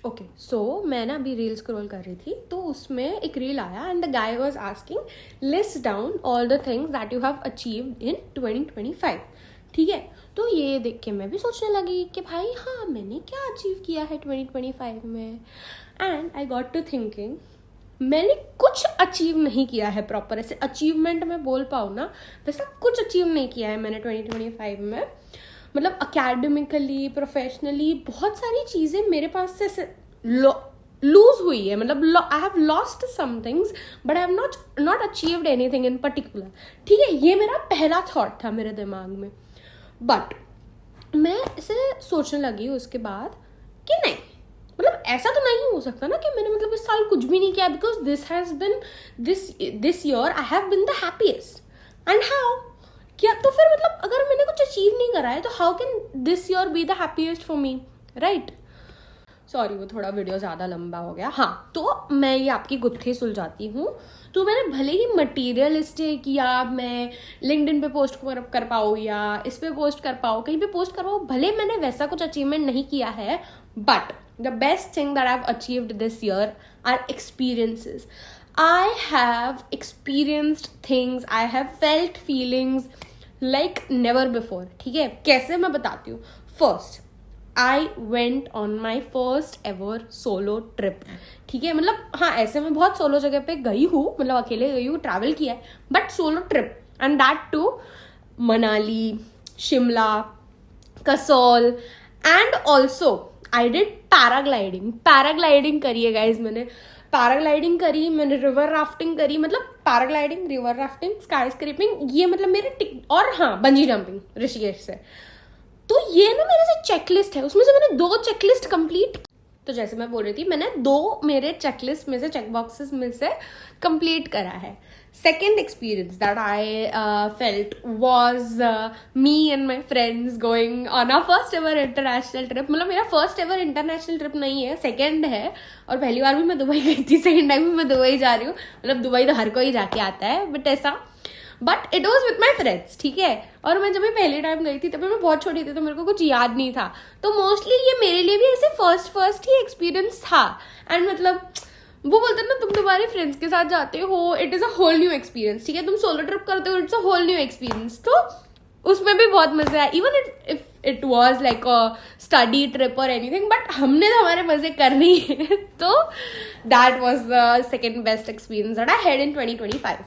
Okay so मैं ना अभी रील स्क्रॉल कर रही थी, तो उसमें एक रील आया and the guy was asking list down all the things that you have achieved in 2025. ठीक है, तो ये देख के मैं भी सोचने लगी कि भाई हाँ मैंने क्या अचीव किया है 2025 में. And I got to thinking मैंने कुछ अचीव नहीं किया है प्रॉपर. ऐसे अचीवमेंट में बोल पाऊँ ना, वैसा कुछ अचीव नहीं किया है मैंने 2025 में. मतलब अकेडमिकली, प्रोफेशनली बहुत सारी चीज़ें मेरे पास से लूज हुई है. मतलब I have lost some things but I have not achieved anything in particular. ठीक है, ये मेरा पहला थॉट था मेरे दिमाग में. बट मैं इसे सोचने लगी उसके बाद कि नहीं, मतलब ऐसा तो नहीं हो सकता ना कि मैंने मतलब इस साल कुछ भी नहीं किया, because this year I have been the happiest. And how क्या, तो फिर मतलब अगर मैंने कुछ अचीव नहीं करा है तो how can this year be the happiest for me, right? Sorry, वो थोड़ा वीडियो ज़्यादा लंबा हो गया. हाँ, तो मैं ये आपकी गुत्थी सुलझाती हूँ. तो मैंने भले ही मटीरियलिस्टिक या मैं लिंक्डइन पे पोस्ट कर पाऊँ या इस पे पोस्ट कर पाऊँ, कहीं पे पोस्ट कर पाऊँ, भले मैंने वैसा कुछ अचीवमेंट नहीं किया है, but the best thing that I have achieved this year are experiences. I have experienced things, I have felt feelings like never before. ठीक है, कैसे मैं बताती हूँ. First, I went on my first ever solo trip. ठीक है, मतलब हाँ ऐसे मैं बहुत सोलो जगह पे गई हूँ, मतलब अकेले गई हूँ, ट्रैवल किया है, but solo trip. And that too Manali, Shimla, Kasol. And also I did paragliding करी है गाइज. मैंने पैराग्लाइडिंग करी, मैंने रिवर राफ्टिंग करी. मतलब paragliding, river rafting, sky scraping, ये मतलब मेरे और हाँ बंजी जंपिंग ऋषिकेश से. तो ये ना मेरे से चेकलिस्ट है, उसमें से मैंने 2 चेकलिस्ट कंप्लीट. तो जैसे मैं बोल रही थी, मैंने 2 मेरे चेकलिस्ट में से, चेक बॉक्सेस में से कंप्लीट करा है. Second experience that I felt was me and my friends going on our first ever international trip. मतलब मेरा first ever international trip नहीं है, second है. और पहली बार भी मैं दुबई गई थी, second टाइम भी मैं दुबई जा रही हूँ. मतलब दुबई तो हर कोई जाके आता है, बट ऐसा, but it was with my friends. ठीक है, और मैं जब मैं पहली टाइम गई थी तभी मैं बहुत छोटी थी, तो मेरे को कुछ याद नहीं था. तो मोस्टली ये मेरे लिए भी ऐसे फर्स्ट ही एक्सपीरियंस था. एंड मतलब वो बोलते हैं ना, तुम तुम्हारे फ्रेंड्स के साथ जाते हो, it is a whole new experience. ठीक है, तुम सोलो ट्रिप करते हो, it's a whole new experience. तो उसमें भी बहुत मजा आया. Even if it was like a study trip और एनीथिंग, बट हमने तो हमारे मजे करने ही है. तो that was the second best experience that I had in 2025.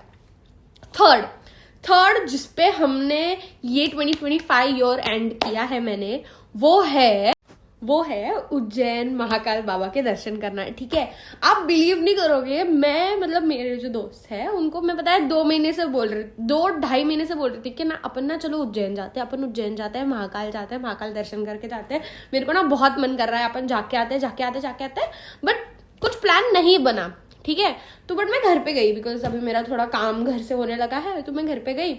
Third जिसपे हमने ये 2025 ईयर एंड किया है मैंने, वो है उज्जैन महाकाल बाबा के दर्शन करना. ठीक है, आप बिलीव नहीं करोगे, मैं मतलब मेरे जो दोस्त है उनको मैं पता है 2 महीने से बोल रही, 2-2.5 महीने से बोल रही थी कि ना अपन ना चलो उज्जैन जाते हैं, महाकाल जाते हैं, महाकाल दर्शन करके जाते हैं. मेरे को ना बहुत मन कर रहा है, अपन जाके आते हैं, बट कुछ प्लान नहीं बना. ठीक है, तो बट मैं घर पे गई, बिकॉज अभी मेरा थोड़ा काम घर से होने लगा है, तो मैं घर पे गई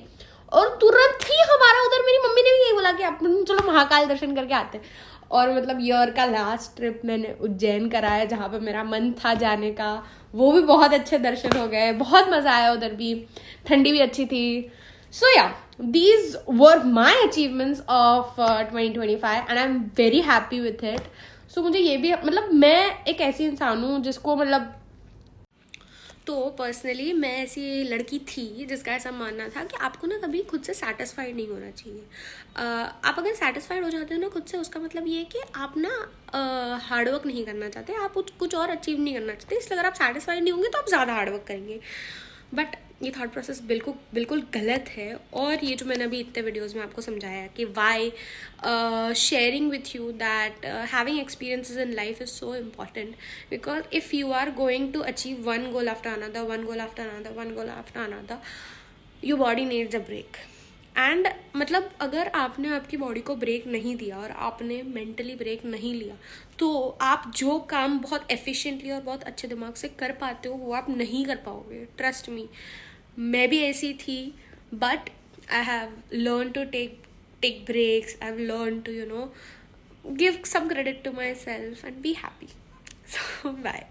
और तुरंत ही हमारा उधर मेरी मम्मी ने भी यही बोला कि अपन चलो महाकाल दर्शन करके आते हैं. और मतलब ईयर का लास्ट ट्रिप मैंने उज्जैन करा है, जहाँ पे मेरा मन था जाने का. वो भी बहुत अच्छे दर्शन हो गए, बहुत मजा आया उधर भी, ठंडी भी अच्छी थी. सो या, these were my achievements of 2025 and I'm very happy with it. So मुझे ये भी, मतलब मैं एक ऐसी इंसान हूँ जिसको मतलब, तो पर्सनली मैं ऐसी लड़की थी जिसका ऐसा मानना था कि आपको ना कभी खुद से सेटिस्फाइड नहीं होना चाहिए. आप अगर सेटिस्फाइड हो जाते हो ना खुद से, उसका मतलब ये है कि आप ना हार्डवर्क नहीं करना चाहते, आप कुछ और अचीव नहीं करना चाहते. इसलिए अगर आप सेटिस्फाइड नहीं होंगे तो आप ज़्यादा हार्डवर्क करेंगे. बट ये थॉट प्रोसेस बिल्कुल गलत है. और ये जो मैंने अभी इतने वीडियोज़ में आपको समझाया कि why sharing with you that having experiences in life is so important, because if you are going to achieve one goal after another, your body needs a break. And मतलब अगर आपने आपकी बॉडी को break नहीं दिया और आपने mentally break नहीं लिया, तो आप जो काम बहुत एफिशिएंटली और बहुत अच्छे दिमाग से कर पाते हो वो आप नहीं कर पाओगे. ट्रस्ट मी, मैं भी ऐसी थी, but I have learn to take breaks. I have learn to give some credit to myself and be happy. So bye.